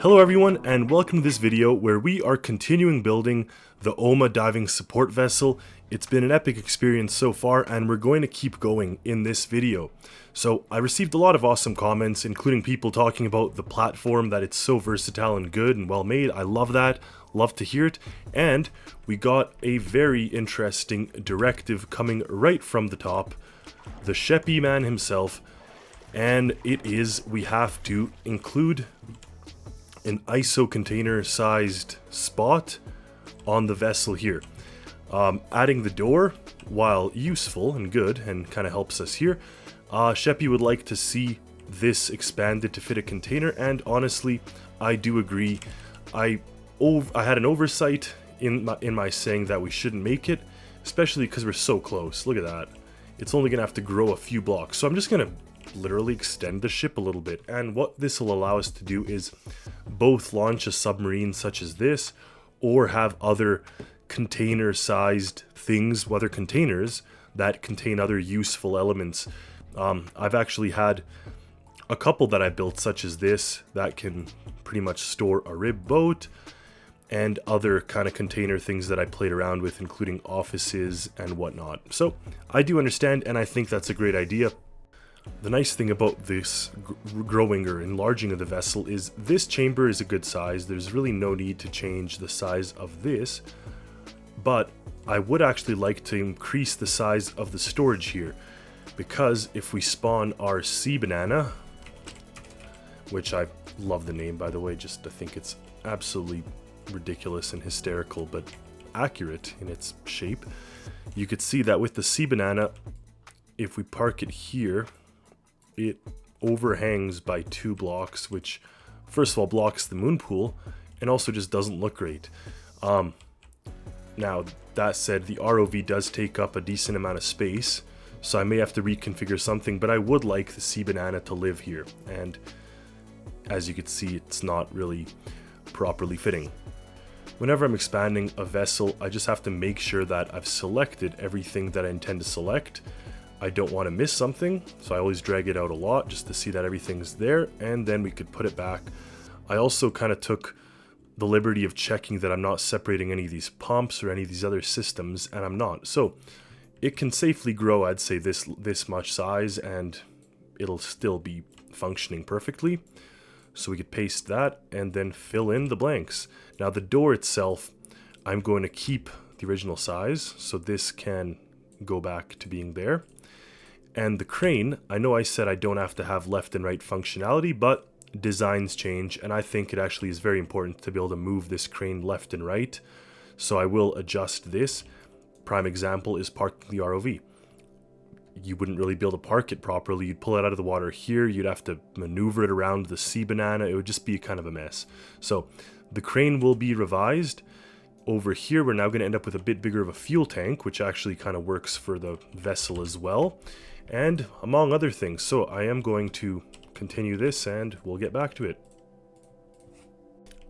Hello everyone, and welcome to this video where we are continuing building the OMUA Diving Support Vessel. It's been an epic experience so far, and we're going to keep going in this video. So I received a lot of awesome comments, including people talking about the platform, that it's so versatile and good and well made. I love that, love to hear it. And we got a very interesting directive coming right from the top, the Sheppy man himself, and it is we have to include an ISO container sized spot on the vessel here. Adding the door, while useful and good and kind of helps us here, Sheppy would like to see this expanded to fit a container, and honestly I do agree. I had an oversight in my saying that we shouldn't make it, especially because we're so close. Look at that, it's only gonna have to grow a few blocks, so I'm just gonna literally extend the ship a little bit. And what this will allow us to do is both launch a submarine such as this, or have other container sized things, whether containers that contain other useful elements. I've actually had a couple that I built such as this that can pretty much store a rib boat, and other kind of container things that I played around with, including offices and whatnot. So I do understand, and I think that's a great idea. The nice thing about this growing or enlarging of the vessel is this chamber is a good size. There's really no need to change the size of this, but I would actually like to increase the size of the storage here, because if we spawn our sea banana, which I love the name by the way, just I think it's absolutely ridiculous and hysterical but accurate in its shape. You could see that with the sea banana, if we park it here, it overhangs by 2 blocks, which first of all blocks the moon pool and also just doesn't look great. Now that said, the ROV does take up a decent amount of space, so I may have to reconfigure something, but I would like the sea banana to live here, and as you can see, it's not really properly fitting. Whenever I'm expanding a vessel, I just have to make sure that I've selected everything that I intend to select. I don't want to miss something, so I always drag it out a lot just to see that everything's there, and then we could put it back. I also kind of took the liberty of checking that I'm not separating any of these pumps or any of these other systems, and I'm not. So it can safely grow, I'd say this much size, and it'll still be functioning perfectly. So we could paste that and then fill in the blanks. Now the door itself, I'm going to keep the original size, so this can go back to being there. And the crane, I know I said I don't have to have left and right functionality, but designs change, and I think it actually is very important to be able to move this crane left and right. So I will adjust this. Prime example is parking the ROV. You wouldn't really be able to park it properly. You'd pull it out of the water here, you'd have to maneuver it around the sea banana. It would just be kind of a mess. So the crane will be revised. Over here, we're now going to end up with a bit bigger of a fuel tank, which actually kind of works for the vessel as well, and among other things. So I am going to continue this and we'll get back to it.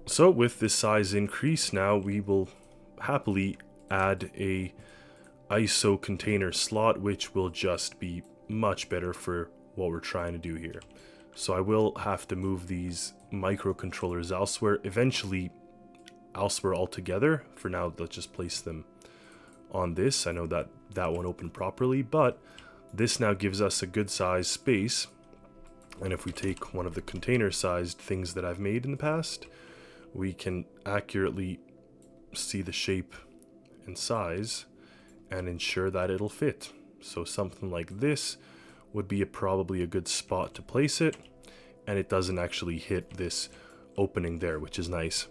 So with this size increase, now we will happily add a ISO container slot, which will just be much better for what we're trying to do here. So I will have to move these microcontrollers elsewhere, eventually elsewhere altogether. For now, let's just place them on this. I know that that won't open properly, but this now gives us a good size space. And if we take one of the container sized things that I've made in the past, we can accurately see the shape and size and ensure that it'll fit. So something like this would be probably a good spot to place it, and it doesn't actually hit this opening there, which is nice.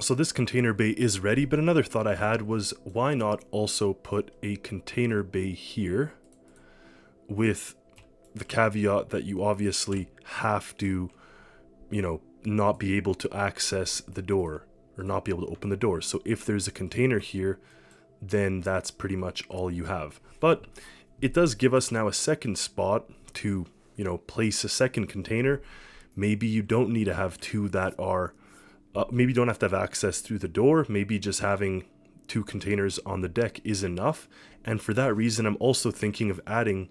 So this container bay is ready, but another thought I had was, why not also put a container bay here, with the caveat that you obviously have to, not be able to access the door or not be able to open the door. So if there's a container here, then that's pretty much all you have. But it does give us now a second spot to, place a second container. Maybe you don't need to have two that are, maybe you don't have to have access through the door. Maybe just having 2 containers on the deck is enough. And for that reason, I'm also thinking of adding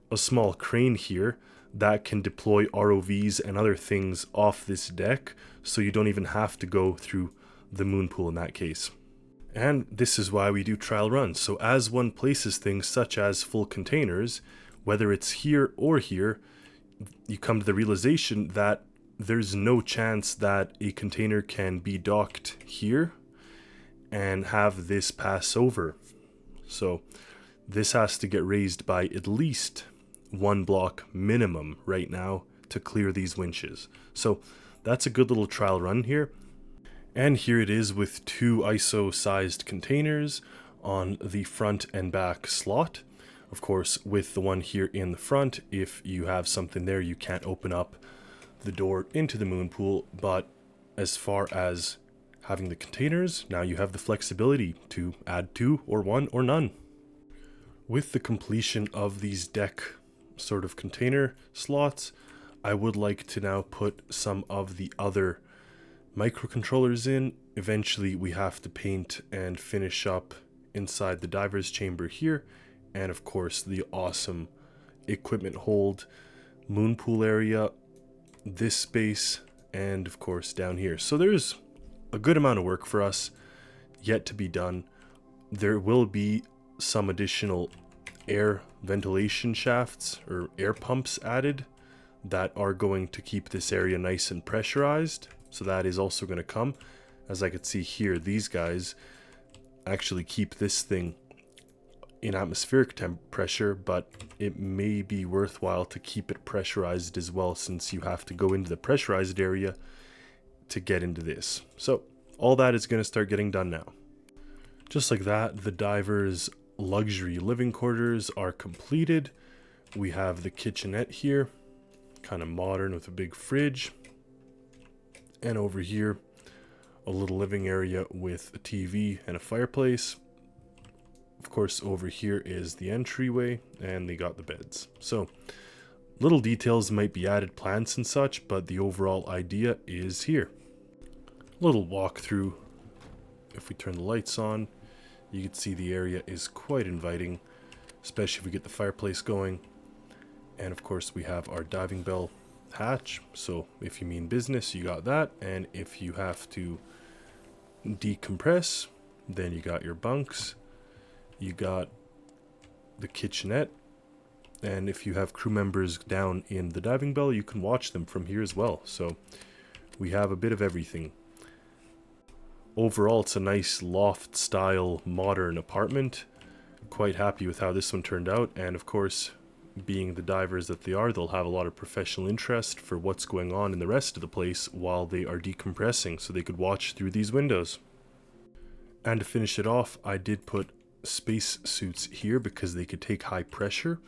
a small crane here that can deploy ROVs and other things off this deck, so you don't even have to go through the moon pool in that case. And this is why we do trial runs. So as one places things such as full containers, whether it's here or here, you come to the realization that there's no chance that a container can be docked here and have this pass over. So this has to get raised by at least one block minimum right now to clear these winches. So that's a good little trial run here. And here it is with 2 ISO sized containers on the front and back slot. Of course, with the one here in the front, if you have something there, you can't open up the door into the moon pool. But as far as having the containers, now you have the flexibility to add 2 or 1 or none. With the completion of these deck sort of container slots, I would like to now put some of the other microcontrollers in. Eventually we have to paint and finish up inside the diver's chamber here, and of course the awesome equipment hold, moon pool area, this space, and of course down here. So there's a good amount of work for us yet to be done. There will be some additional air ventilation shafts or air pumps added that are going to keep this area nice and pressurized. So that is also going to come. As I could see here, these guys actually keep this thing in atmospheric pressure, but it may be worthwhile to keep it pressurized as well, since you have to go into the pressurized area to get into this. So all that is going to start getting done now. Just like that, the divers' luxury living quarters are completed. We have the kitchenette here, kind of modern with a big fridge. And over here, a little living area with a TV and a fireplace. Of course, over here is the entryway, and they got the beds. So, little details might be added, plants and such, but the overall idea is here. Little walkthrough. If we turn the lights on, you can see the area is quite inviting, especially if we get the fireplace going. And of course, we have our diving bell hatch, so if you mean business, you got that. And if you have to decompress, then you got your bunks, you got the kitchenette, and if you have crew members down in the diving bell, you can watch them from here as well. So we have a bit of everything. Overall, it's a nice loft style modern apartment. Quite happy with how this one turned out, and of course, being the divers that they are, they'll have a lot of professional interest for what's going on in the rest of the place while they are decompressing, so they could watch through these windows. And to finish it off, I did put space suits here because they could take high pressure.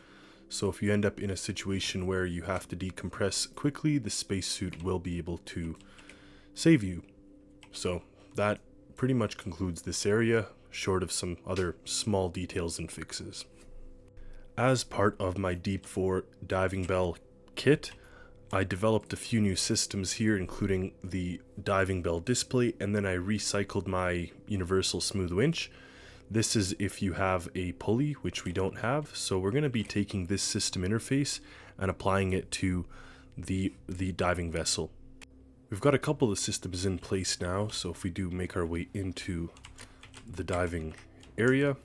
So if you end up in a situation where you have to decompress quickly, the spacesuit will be able to save you. So that pretty much concludes this area, short of some other small details and fixes. As part of my Deep 4 diving bell kit, I developed a few new systems here, including the diving bell display, and then I recycled my universal smooth winch. This is if you have a pulley, which we don't have, so we're going to be taking this system interface and applying it to the diving vessel. We've got a couple of systems in place now, so if we do make our way into the diving area,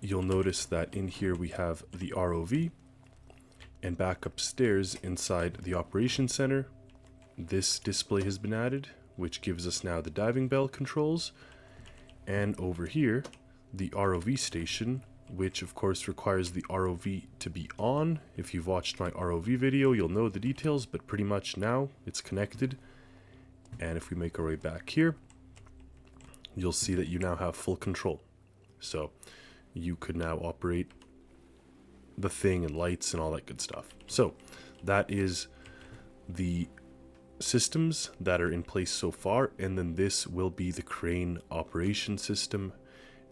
you'll notice that in here we have the ROV, and back upstairs inside the operations center, this display has been added, which gives us now the diving bell controls. And over here, the ROV station, which of course requires the ROV to be on. If you've watched my ROV video, you'll know the details, but pretty much now it's connected. And if we make our way back here, you'll see that you now have full control. So you could now operate the thing and lights and all that good stuff. So that is the systems that are in place so far, and then this will be the crane operation system,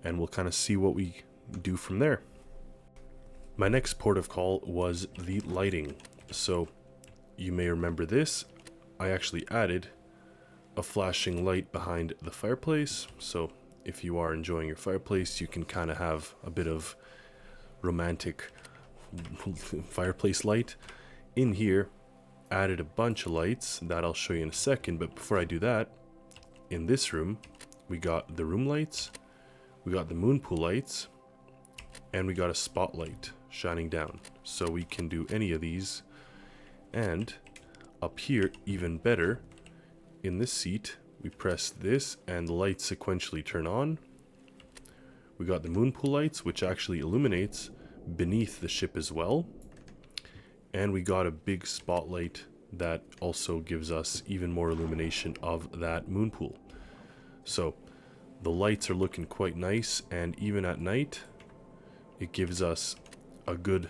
and we'll kind of see what we do from there. My next port of call was the lighting. So you may remember this. I actually added a flashing light behind the fireplace, so if you are enjoying your fireplace, you can kind of have a bit of romantic fireplace light. In here, added a bunch of lights that I'll show you in a second, but before I do that, in this room, we got the room lights, we got the moon pool lights, and we got a spotlight shining down. So we can do any of these. And up here, even better, in this seat, we press this and the lights sequentially turn on. We got the moon pool lights, which actually illuminates beneath the ship as well. And we got a big spotlight that also gives us even more illumination of that moon pool. So the lights are looking quite nice, and even at night, it gives us a good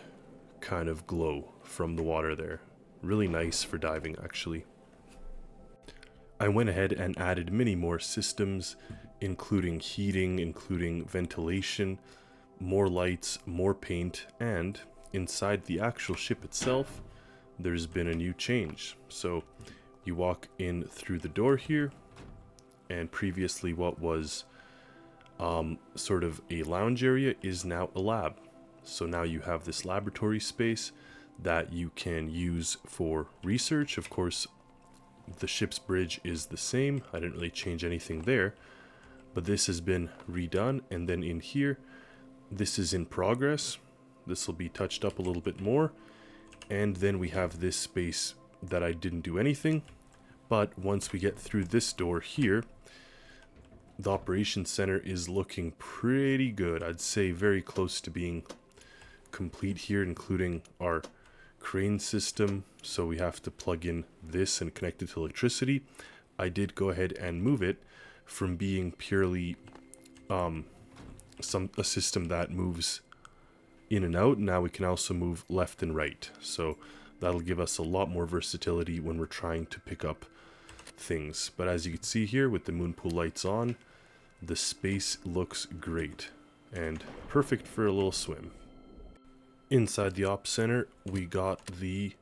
kind of glow from the water there. Really nice for diving, actually. I went ahead and added many more systems, including heating, including ventilation, more lights, more paint, and inside the actual ship itself, there's been a new change. So you walk in through the door here, and previously what was sort of a lounge area is now a lab. So now you have this laboratory space that you can use for research. Of course, the ship's bridge is the same. I didn't really change anything there, but this has been redone. And then in here, this is in progress. This will be touched up a little bit more. And then we have this space that I didn't do anything. But once we get through this door here, the operations center is looking pretty good. I'd say very close to being complete here, including our crane system. So we have to plug in this and connect it to electricity. I did go ahead and move it from being purely a system that moves in and out. Now we can also move left and right. So that'll give us a lot more versatility when we're trying to pick up things. But as you can see here with the moon pool lights on, the space looks great and perfect for a little swim. Inside the ops center, we got the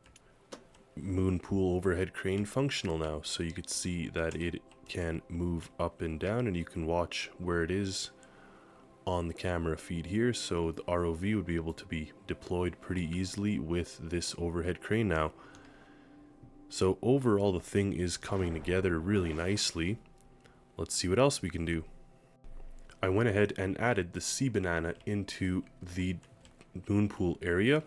moon pool overhead crane functional now. So you could see that it can move up and down, and you can watch where it is on the camera feed here. So the ROV would be able to be deployed pretty easily with this overhead crane now. So overall, the thing is coming together really nicely. Let's see what else we can do. I went ahead and added the sea banana into the moon pool area,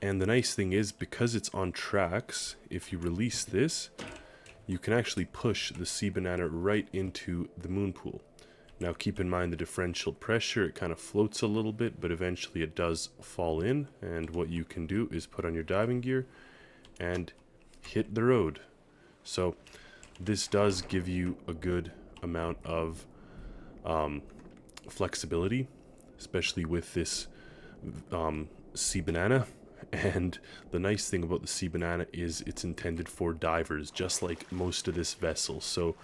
and the nice thing is, because it's on tracks, if you release this, you can actually push the sea banana right into the moon pool. Now keep in mind the differential pressure, it kind of floats a little bit, but eventually it does fall in, and what you can do is put on your diving gear and hit the road. So this does give you a good amount of flexibility, especially with this sea banana. And the nice thing about the sea banana is it's intended for divers, just like most of this vessel. So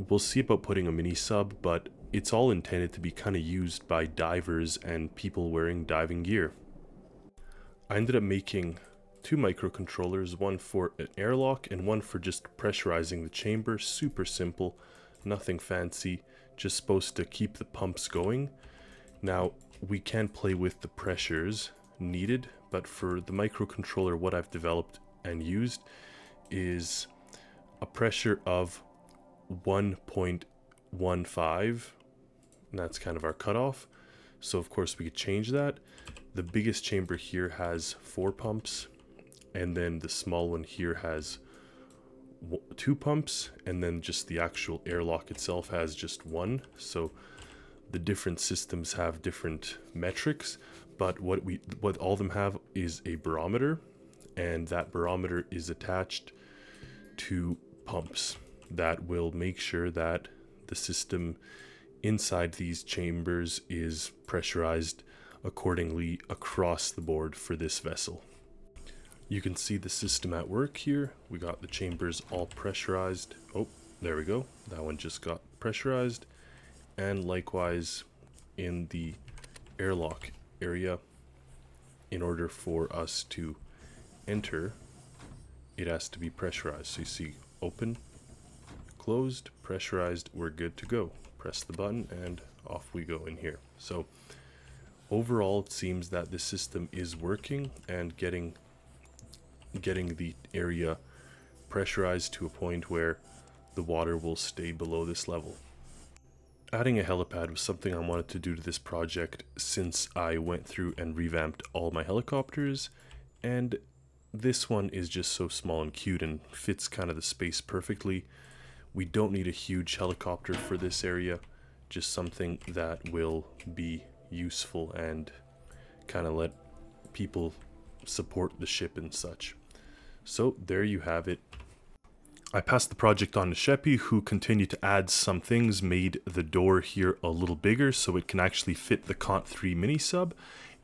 we'll see about putting a mini sub, but it's all intended to be kind of used by divers and people wearing diving gear. I ended up making two microcontrollers, one for an airlock and one for just pressurizing the chamber. Super simple, nothing fancy, just supposed to keep the pumps going. Now we can play with the pressures needed, but for the microcontroller, what I've developed and used is a pressure of 1.15, and that's kind of our cutoff. So of course we could change that. The biggest chamber here has 4 pumps, and then the small one here has 2 pumps, and then just the actual airlock itself has just 1. So the different systems have different metrics, but what all of them have is a barometer, and that barometer is attached to pumps that will make sure that the system inside these chambers is pressurized accordingly across the board for this vessel. You can see the system at work here. We got the chambers all pressurized. Oh, there we go. That one just got pressurized. And likewise in the airlock area, in order for us to enter, it has to be pressurized. So you see open, closed, pressurized, we're good to go. Press the button and off we go in here. So Overall, it seems that this system is working and getting the area pressurized to a point where the water will stay below this level. Adding a helipad was something I wanted to do to this project since I went through and revamped all my helicopters, and this one is just so small and cute and fits kind of the space perfectly. We don't need a huge helicopter for this area, just something that will be useful and kind of let people support the ship and such. So there you have it. I passed the project on to Sheppy, who continued to add some things, made the door here a little bigger so it can actually fit the Cont 3 mini sub,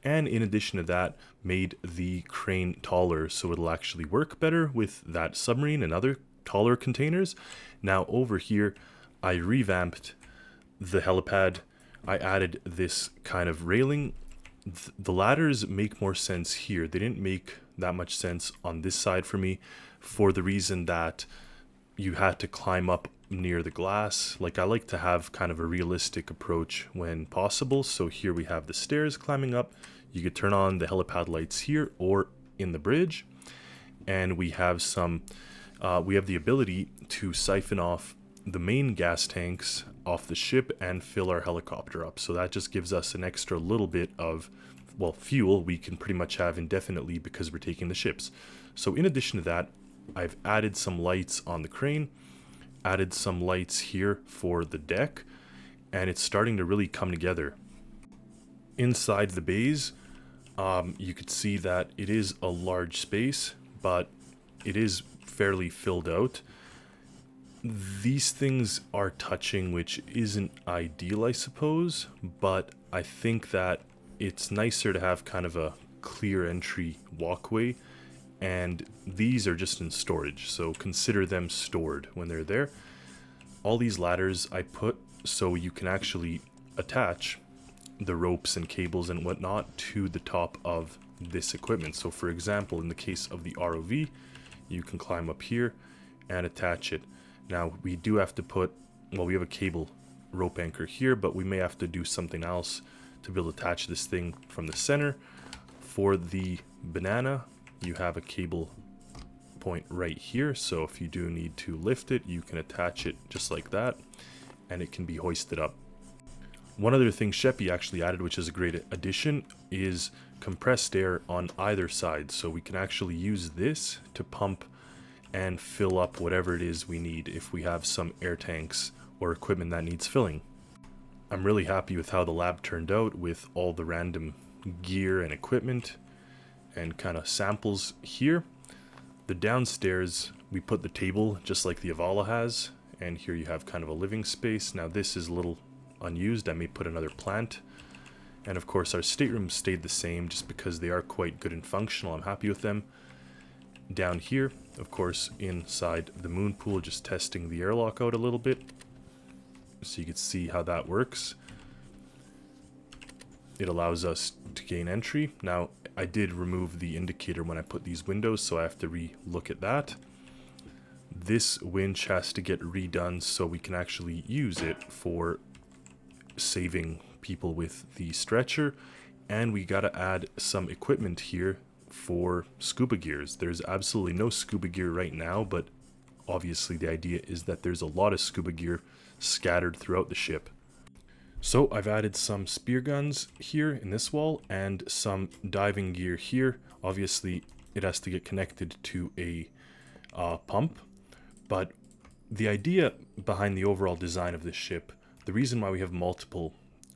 and in addition to that, made the crane taller so it'll actually work better with that submarine and other taller containers. Now over here, I revamped the helipad. I added this kind of railing. The ladders make more sense here. They didn't make that much sense on this side for me, for the reason that you had to climb up near the glass. Like, I like to have kind of a realistic approach when possible. So here we have the stairs climbing up. You could turn on the helipad lights here or in the bridge, and we have the ability to siphon off the main gas tanks off the ship and fill our helicopter up. So that just gives us an extra little bit of, well, fuel we can pretty much have indefinitely because we're taking the ships. So in addition to that, I've added some lights on the crane, added some lights here for the deck, and it's starting to really come together. Inside the bays, you could see that it is a large space, but it is fairly filled out. These things are touching, which isn't ideal, I suppose, but I think that it's nicer to have kind of a clear entry walkway, and these are just in storage, so consider them stored when they're there. All these ladders I put so you can actually attach the ropes and cables and whatnot to the top of this equipment. So for example, in the case of the ROV, you can climb up here and attach it. Now we do have to put, well, we have a cable rope anchor here, but we may have to do something else to be able to attach this thing from the center. For the banana, you have a cable point right here, so if you do need to lift it, you can attach it just like that, and it can be hoisted up. One other thing Sheppy actually added, which is a great addition, is compressed air on either side, so we can actually use this to pump and fill up whatever it is we need if we have some air tanks or equipment that needs filling. I'm really happy with how the lab turned out with all the random gear and equipment and kind of samples here. The downstairs, we put the table just like the Avala has, and here you have kind of a living space. Now this is a little unused. I may put another plant, and of course our staterooms stayed the same just because they are quite good and functional. I'm happy with them. Down here, of course, inside the moon pool, just testing the airlock out a little bit so you can see how that works. It allows us to gain entry. Now I did remove the indicator when I put these windows, so I have to re-look at that. This winch has to get redone so we can actually use it for saving people with the stretcher, and we gotta add some equipment here for scuba gears. There's absolutely no scuba gear right now, but obviously the idea is that there's a lot of scuba gear scattered throughout the ship. So I've added some spear guns here in this wall and some diving gear here. Obviously it has to get connected to a pump, but the idea behind the overall design of this ship, the reason why we have multiple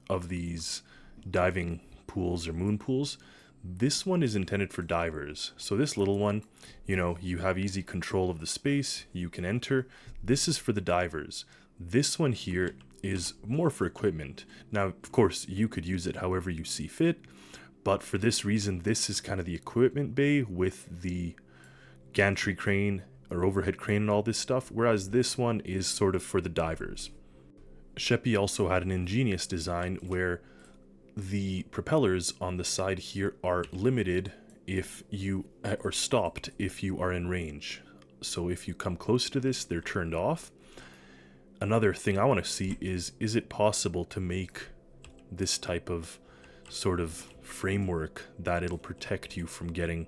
of these diving pools or moon pools, this one is intended for divers. So this little one, you know, you have easy control of the space, you can enter. This is for the divers. This one here is more for equipment. Now, of course, you could use it however you see fit, but for this reason, this is kind of the equipment bay with the gantry crane or overhead crane and all this stuff, whereas this one is sort of for the divers. Sheppy also had an ingenious design where the propellers on the side here are limited if you, or stopped if you are in range. So if you come close to this, they're turned off. Another thing I want to see is it possible to make this type of sort of framework that it'll protect you from getting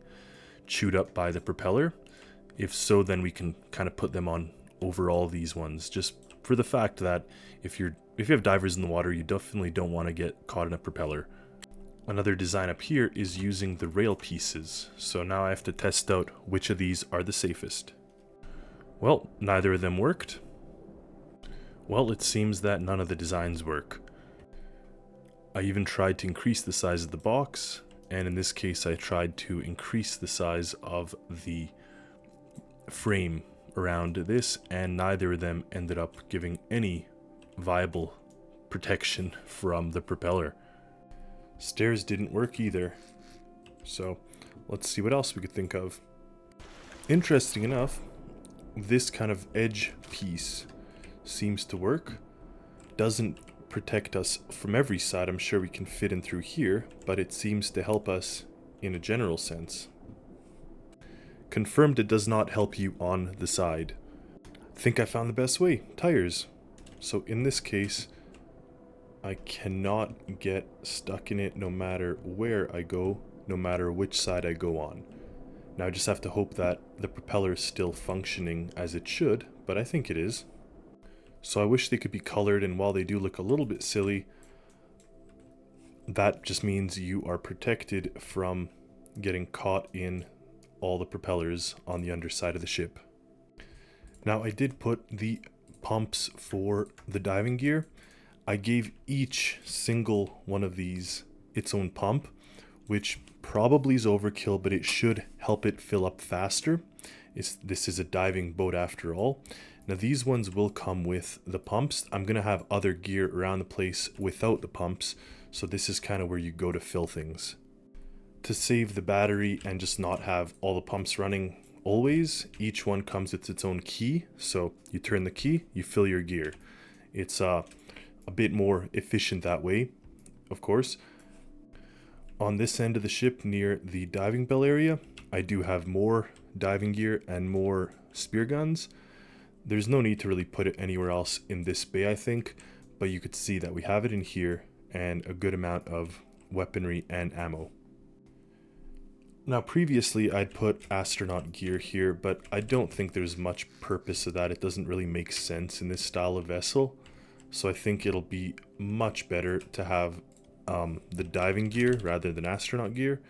chewed up by the propeller? If so, then we can kind of put them on over all these ones, just for the fact that if you have divers in the water, you definitely don't want to get caught in a propeller. Another design up here is using the rail pieces, so now I have to test out which of these are the safest. Well, neither of them worked. Well, it seems that none of the designs work. I even tried to increase the size of the box, and in this case I tried to increase the size of the frame around this, and neither of them ended up giving any viable protection from the propeller. Stairs didn't work either, so let's see what else we could think of. Interesting enough, this kind of edge piece seems to work. Doesn't protect us from every side. I'm sure we can fit in through here, but it seems to help us in a general sense. Confirmed it does not help you on the side. I think I found the best way. Tires. So in this case, I cannot get stuck in it no matter where I go, no matter which side I go on. Now I just have to hope that the propeller is still functioning as it should, but I think it is. So I wish they could be colored, and while they do look a little bit silly, that just means you are protected from getting caught in all the propellers on the underside of the ship. Now I did put the pumps for the diving gear. I gave each single one of these its own pump, which probably is overkill, but it should help it fill up faster. This is a diving boat after all. Now these ones will come with the pumps. I'm going to have other gear around the place without the pumps, so this is kind of where you go to fill things. To save the battery and just not have all the pumps running always, each one comes with its own key. So you turn the key, you fill your gear. It's a bit more efficient that way, of course. On this end of the ship near the diving bell area, I do have more diving gear and more spear guns. There's no need to really put it anywhere else in this bay, I think, but you could see that we have it in here and a good amount of weaponry and ammo. Now previously I'd put astronaut gear here, but I don't think there's much purpose of that. It doesn't really make sense in this style of vessel. So I think it'll be much better to have the diving gear rather than astronaut gear,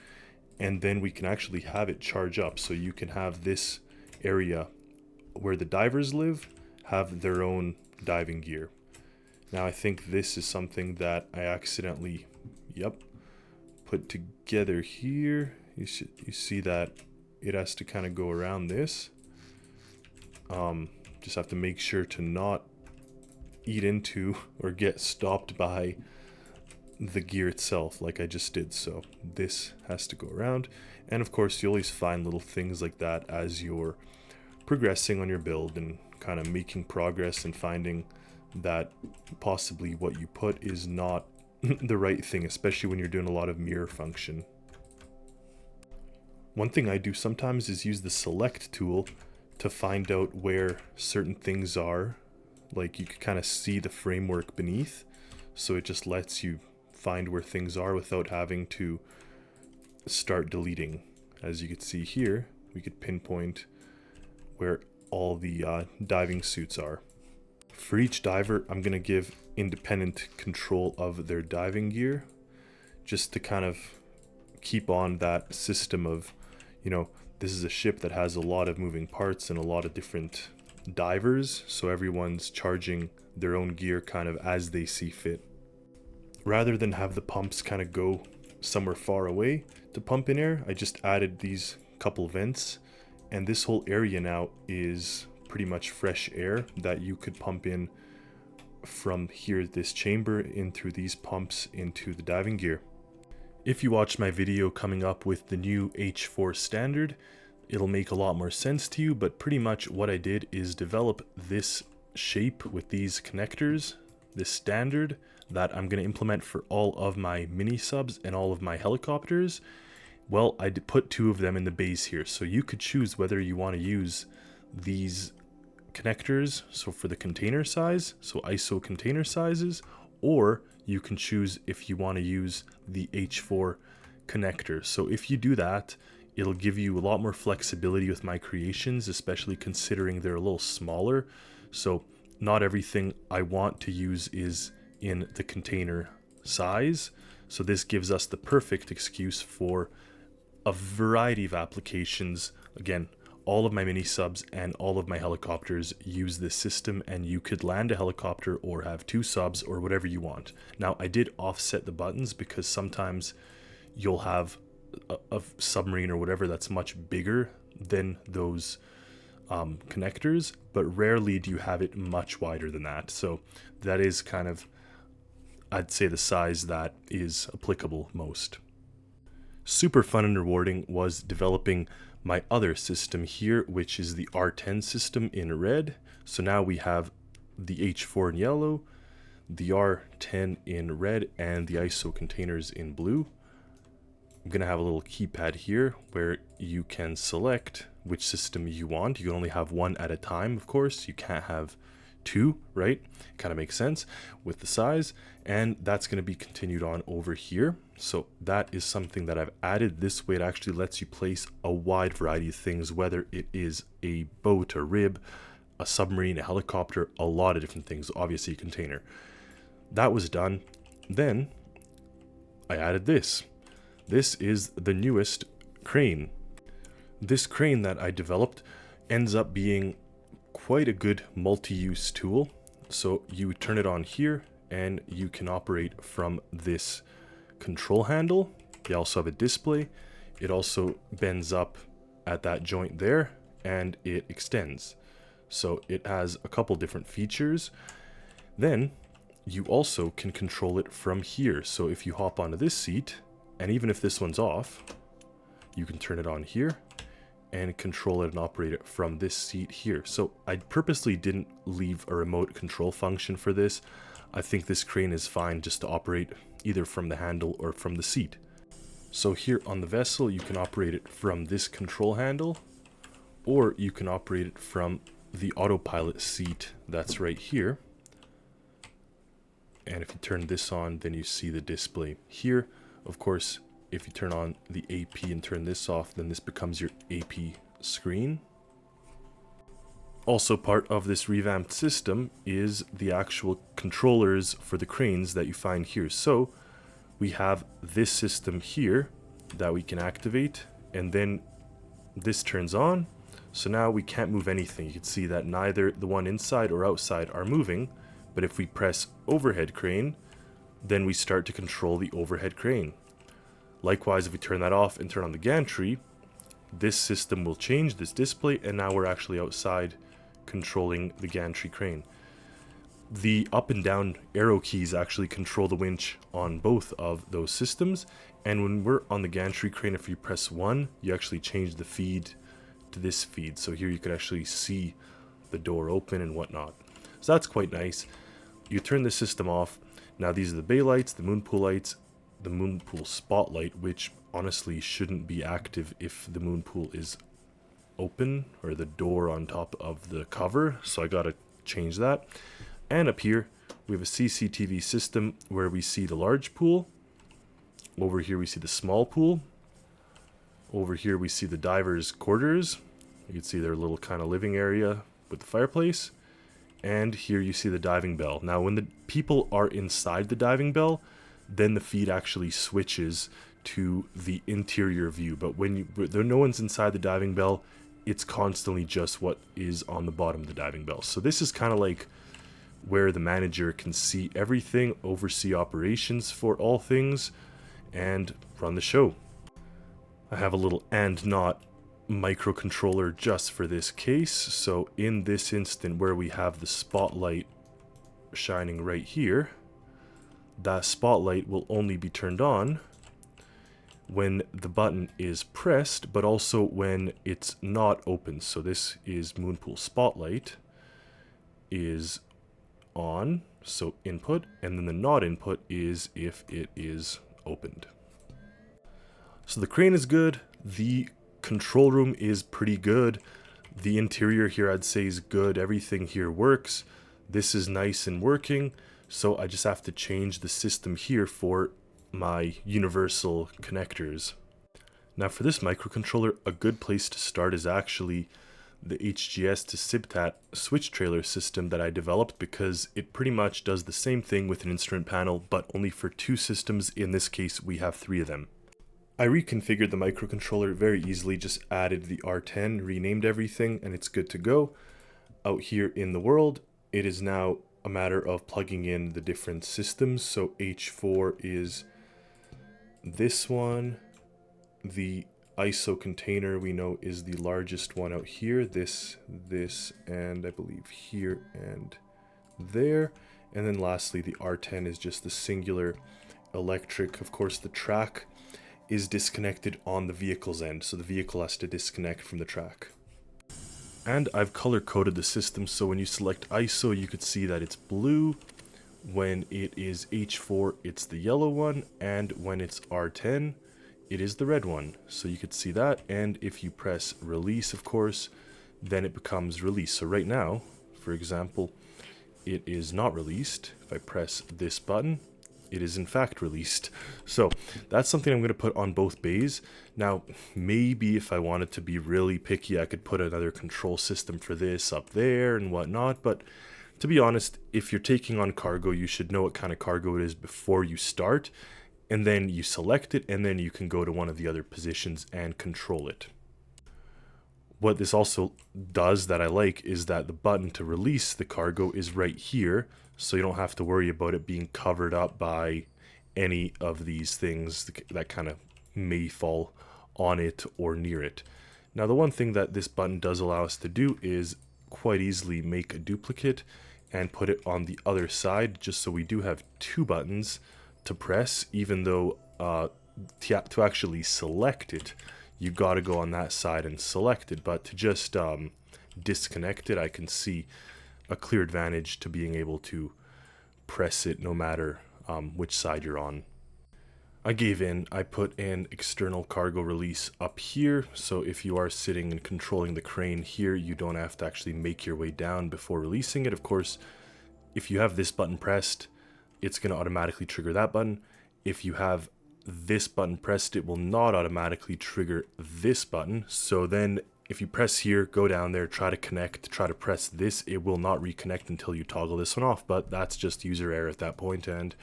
and then we can actually have it charge up, so you can have this area where the divers live have their own diving gear. Now I think this is something that I accidentally put together here. You see that it has to kind of go around this. Just have to make sure to not eat into or get stopped by the gear itself like I just did. So this has to go around, and of course you always find little things like that as you're progressing on your build and kind of making progress and finding that possibly what you put is not the right thing, especially when you're doing a lot of mirror function. One thing I do sometimes is use the select tool to find out where certain things are. Like you can kind of see the framework beneath, so it just lets you find where things are without having to start deleting. As you can see here, we could pinpoint where all the diving suits are. For each diver, I'm going to give independent control of their diving gear, just to kind of keep on that system of, you know, this is a ship that has a lot of moving parts and a lot of different divers, so everyone's charging their own gear kind of as they see fit. Rather than have the pumps kind of go somewhere far away to pump in air, I just added these couple vents, and this whole area now is pretty much fresh air that you could pump in from here, this chamber, in through these pumps into the diving gear. If you watch my video coming up with the new H4 standard, it'll make a lot more sense to you, but pretty much what I did is develop this shape with these connectors, this standard that I'm going to implement for all of my mini subs and all of my helicopters. Well, I put two of them in the base here, so you could choose whether you want to use these connectors, so for the container size, so ISO container sizes, or you can choose if you want to use the H4 connector. So if you do that, it'll give you a lot more flexibility with my creations, especially considering they're a little smaller. So not everything I want to use is in the container size. So this gives us the perfect excuse for a variety of applications. Again, all of my mini subs and all of my helicopters use this system, and you could land a helicopter or have 2 subs or whatever you want. Now, I did offset the buttons because sometimes you'll have a submarine or whatever that's much bigger than those connectors, but rarely do you have it much wider than that. So that is kind of, I'd say, the size that is applicable most. Super fun and rewarding was developing my other system here, which is the R10 system in red. So now we have the H4 in yellow, the R10 in red, and the ISO containers in blue. I'm going to have a little keypad here where you can select which system you want. You can only have one at a time, of course. You can't have 2, right? Kind of makes sense with the size, and that's going to be continued on over here. So that is something that I've added. This way it actually lets you place a wide variety of things, whether it is a boat, a rib, a submarine, a helicopter, a lot of different things, obviously a container. That was done. Then I added this. This is the newest crane. This crane that I developed ends up being quite a good multi-use tool. So you turn it on here and you can operate from this control handle. They also have a display. It also bends up at that joint there and it extends. So it has a couple different features. Then you also can control it from here. So if you hop onto this seat, and even if this one's off, you can turn it on here and control it and operate it from this seat here. So I purposely didn't leave a remote control function for this. I think this crane is fine just to operate either from the handle or from the seat. So here on the vessel, you can operate it from this control handle, or you can operate it from the autopilot seat that's right here. And if you turn this on, then you see the display here. Of course, if you turn on the AP and turn this off, then this becomes your AP screen. Also part of this revamped system is the actual controllers for the cranes that you find here. So we have this system here that we can activate, and then this turns on. So now we can't move anything. You can see that neither the one inside or outside are moving, but if we press overhead crane, then we start to control the overhead crane. Likewise, if we turn that off and turn on the gantry, this system will change this display, and now we're actually outside controlling the gantry crane. The up and down arrow keys actually control the winch on both of those systems, and when we're on the gantry crane, if you press 1, you actually change the feed to this feed. So here you can actually see the door open and whatnot. So that's quite nice. You turn the system off. Now these are the bay lights, the moon pool lights, the moon pool spotlight, which honestly shouldn't be active if the moon pool is open or the door on top of the cover. So I gotta change that. And up here we have a CCTV system where we see the large pool. Over here we see the small pool. Over here we see the divers' quarters. You can see their little kind of living area with the fireplace. And here you see the diving bell. Now when the people are inside the diving bell, then the feed actually switches to the interior view. But when no one's inside the diving bell, it's constantly just what is on the bottom of the diving bell. So this is kind of like where the manager can see everything, oversee operations for all things, and run the show. I have a little and not microcontroller just for this case. So in this instant where we have the spotlight shining right here, that spotlight will only be turned on when the button is pressed, but also when it's not open. So this is moon pool spotlight is on, so input, and then the not input is if it is opened. So the crane is good, the control room is pretty good, the interior here I'd say is good, everything here works, this is nice and working. So I just have to change the system here for my universal connectors. Now for this microcontroller, a good place to start is actually the HGS to SIBTAT switch trailer system that I developed, because it pretty much does the same thing with an instrument panel, but only for 2 systems. In this case, we have 3 of them. I reconfigured the microcontroller very easily, just added the R10, renamed everything, and it's good to go. Out here in the world, it is now a matter of plugging in the different systems. So H4 is this one. The ISO container we know is the largest one out here, this, and I believe here and there. And then lastly, the R10 is just the singular electric. Of course, the track is disconnected on the vehicle's end, so the vehicle has to disconnect from the track. And I've color coded the system, so when you select ISO, you could see that it's blue. When it is H4, it's the yellow one, and when it's R10, it is the red one. So you could see that, and if you press release, of course, then it becomes release. So right now, for example, it is not released. If I press this button, it is in fact released. So that's something I'm going to put on both bays. Now, maybe if I wanted to be really picky, I could put another control system for this up there and whatnot, but to be honest, if you're taking on cargo, you should know what kind of cargo it is before you start, and then you select it, and then you can go to one of the other positions and control it. What this also does that I like is that the button to release the cargo is right here, so you don't have to worry about it being covered up by any of these things that kind of may fall on it or near it. Now, the one thing that this button does allow us to do is quite easily make a duplicate and put it on the other side, just so we do have 2 buttons to press, even though to actually select it, you got to go on that side and select it. But to just disconnect it, I can see a clear advantage to being able to press it no matter which side you're on. I gave in. I put an external cargo release up here, so if you are sitting and controlling the crane here, you don't have to actually make your way down before releasing it. Of course, if you have this button pressed, it's going to automatically trigger that button. If you have this button pressed, it will not automatically trigger this button. So then if you press here, go down there, try to connect, try to press this, it will not reconnect until you toggle this one off. But that's just user error at that point, and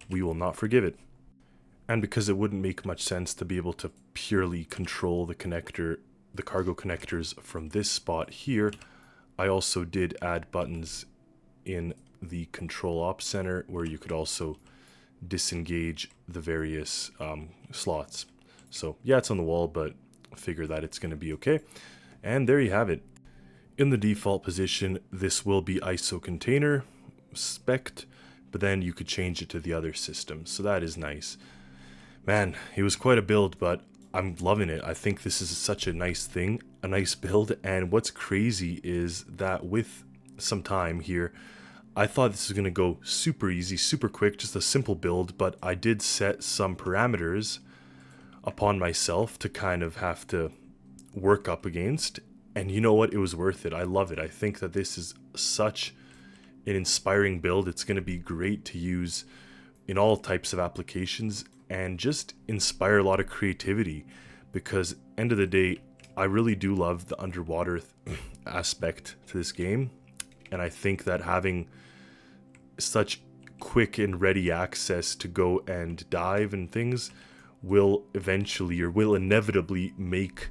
we will not forgive it. And because it wouldn't make much sense to be able to purely control the connector, the cargo connectors from this spot here, I also did add buttons in the control ops center where you could also disengage the various slots. So yeah, it's on the wall, but figure that it's going to be okay. And there you have it. In the default position, this will be ISO container spec'd, but then you could change it to the other system. So that is nice. Man, it was quite a build, but I'm loving it. I think this is such a nice thing, a nice build. And what's crazy is that with some time here, I thought this was going to go super easy, super quick, just a simple build, but I did set some parameters upon myself to kind of have to work up against. And you know what? It was worth it. I love it. I think that this is such an inspiring build. It's going to be great to use in all types of applications and just inspire a lot of creativity, because end of the day, I really do love the underwater aspect to this game. And I think that having such quick and ready access to go and dive and things will eventually, or will inevitably, make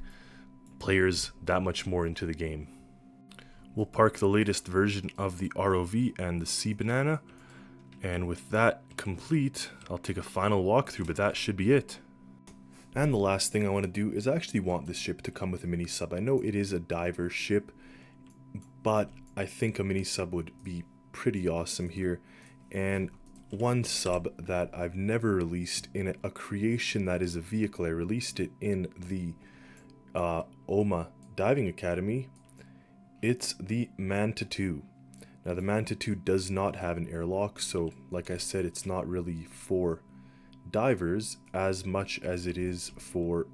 players that much more into the game. We'll park the latest version of the ROV and the Sea Banana, and with that complete, I'll take a final walkthrough, but that should be it. And the last thing I want to do is I actually want this ship to come with a mini sub. I know it is a diver ship, but I think a mini sub would be pretty awesome here. And one sub that I've never released in a creation that is a vehicle, I released it in the OMUA Diving Academy. It's the Manta 2. Now the Manta 2 does not have an airlock, so like I said, it's not really for divers as much as it is for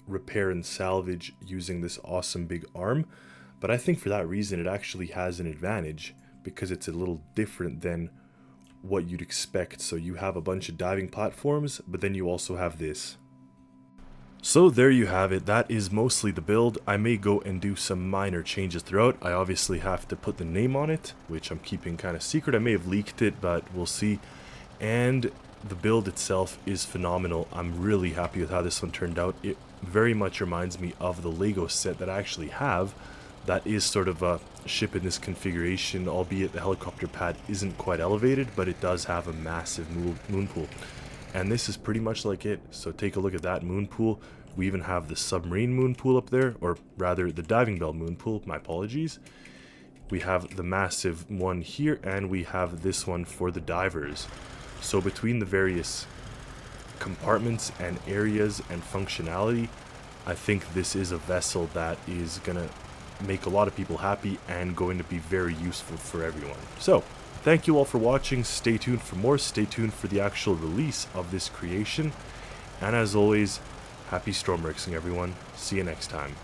repair and salvage using this awesome big arm. But I think for that reason it actually has an advantage, because it's a little different than what you'd expect. So you have a bunch of diving platforms, but then you also have this. So there you have it. That is mostly the build. I may go and do some minor changes throughout. I obviously have to put the name on it, which I'm keeping kind of secret. I may have leaked it, but we'll see. And the build itself is phenomenal. I'm really happy with how this one turned out. It very much reminds me of the Lego set that I actually have. That is sort of a ship in this configuration, albeit the helicopter pad isn't quite elevated, but it does have a massive moon pool. And this is pretty much like it. So take a look at that moon pool. We even have the submarine moon pool up there, or rather the diving bell moon pool, my apologies. We have the massive one here, and we have this one for the divers. So between the various compartments and areas and functionality, I think this is a vessel that is gonna make a lot of people happy and going to be very useful for everyone. So thank you all for watching. Stay tuned for more. Stay tuned for the actual release of this creation. And as always, happy Stormworksing, everyone. See you next time.